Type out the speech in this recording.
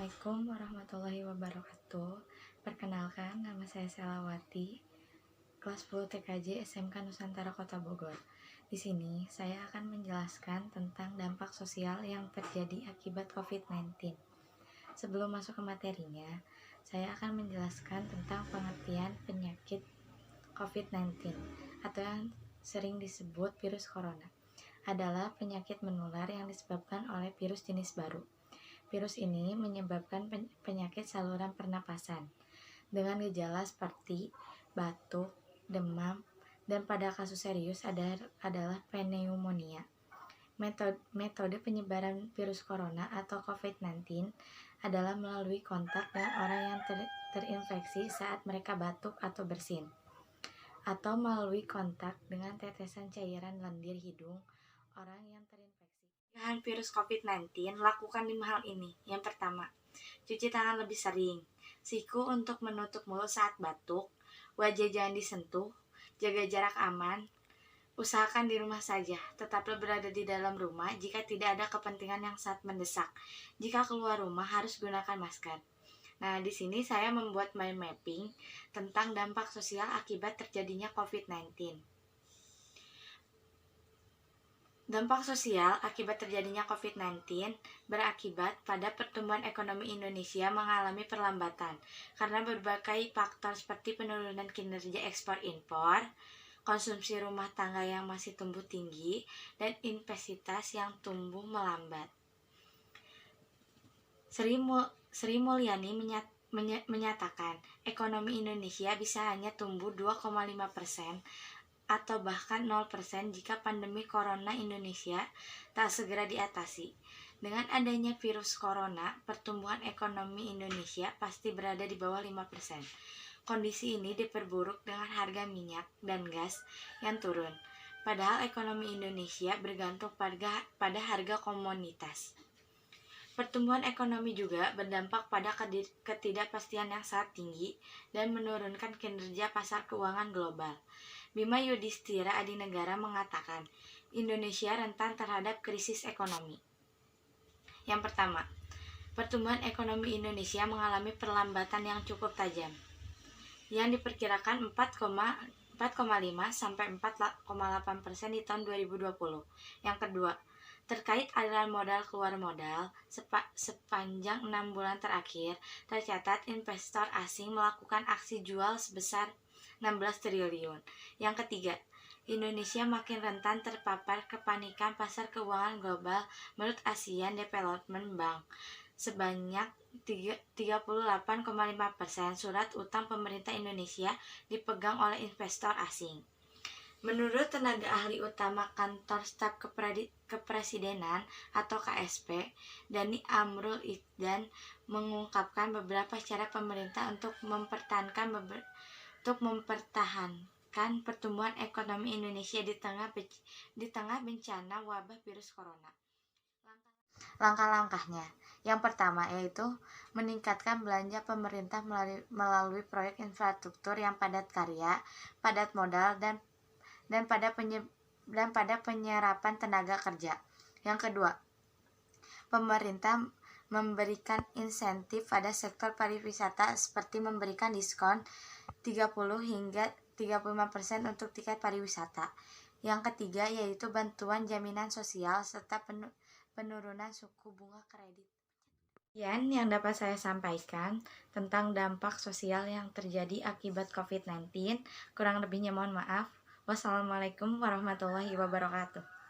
Assalamualaikum warahmatullahi wabarakatuh. Perkenalkan, nama saya Selawati, kelas 10 TKJ SMK Nusantara Kota Bogor. Di sini saya akan menjelaskan tentang dampak sosial yang terjadi akibat COVID-19. Sebelum masuk ke materinya, saya akan menjelaskan tentang pengertian penyakit COVID-19 atau yang sering disebut virus corona. Adalah penyakit menular yang disebabkan oleh virus jenis baru. Virus ini menyebabkan penyakit saluran pernapasan dengan gejala seperti batuk, demam, dan pada kasus serius adalah pneumonia. Metode penyebaran virus corona atau COVID-19 adalah melalui kontak dengan orang yang terinfeksi saat mereka batuk atau bersin, atau melalui kontak dengan tetesan cairan lendir hidung orang yang terinfeksi. Pencegahan virus COVID-19, lakukan 5 hal ini. Yang pertama, cuci tangan lebih sering. Siku untuk menutup mulut saat batuk. Wajah jangan disentuh. Jaga jarak aman. Usahakan di rumah saja. Tetaplah berada di dalam rumah jika tidak ada kepentingan yang sangat mendesak. Jika keluar rumah harus gunakan masker. Nah, di sini saya membuat mind mapping tentang dampak sosial akibat terjadinya COVID-19. Dampak sosial akibat terjadinya COVID-19 berakibat pada pertumbuhan ekonomi Indonesia mengalami perlambatan karena berbagai faktor seperti penurunan kinerja ekspor-impor, konsumsi rumah tangga yang masih tumbuh tinggi, dan investasi yang tumbuh melambat. Sri Mulyani menyatakan ekonomi Indonesia bisa hanya tumbuh 2,5% atau bahkan 0% jika pandemi corona Indonesia tak segera diatasi. Dengan adanya virus corona, pertumbuhan ekonomi Indonesia pasti berada di bawah 5%. Kondisi ini diperburuk dengan harga minyak dan gas yang turun. Padahal ekonomi Indonesia bergantung pada harga komoditas. Pertumbuhan ekonomi juga berdampak pada ketidakpastian yang sangat tinggi dan menurunkan kinerja pasar keuangan global. Bima Yudhistira Adinegara mengatakan, Indonesia rentan terhadap krisis ekonomi. Yang pertama, pertumbuhan ekonomi Indonesia mengalami perlambatan yang cukup tajam, yang diperkirakan 4,5 sampai 4,8% di tahun 2020. Yang kedua, terkait aliran modal keluar modal, sepanjang 6 bulan terakhir, tercatat investor asing melakukan aksi jual sebesar 16 triliun. Yang ketiga, Indonesia makin rentan terpapar kepanikan pasar keuangan global menurut Asian Development Bank. Sebanyak 38,5% surat utang pemerintah Indonesia dipegang oleh investor asing. Menurut tenaga ahli utama Kantor Staf Kepresidenan atau KSP, Dhani Amrul Ikhdan mengungkapkan beberapa cara pemerintah untuk mempertahankan pertumbuhan ekonomi Indonesia di tengah bencana wabah virus corona. Langkah-langkahnya, yang pertama yaitu meningkatkan belanja pemerintah melalui proyek infrastruktur yang padat karya, padat modal, dan pada penyerapan tenaga kerja. Yang kedua, pemerintah memberikan insentif pada sektor pariwisata seperti memberikan diskon 30 hingga 35% untuk tiket pariwisata. Yang ketiga yaitu bantuan jaminan sosial serta penurunan suku bunga kredit. Sekian yang dapat saya sampaikan tentang dampak sosial yang terjadi akibat COVID-19. Kurang lebihnya mohon maaf. Wassalamualaikum warahmatullahi wabarakatuh.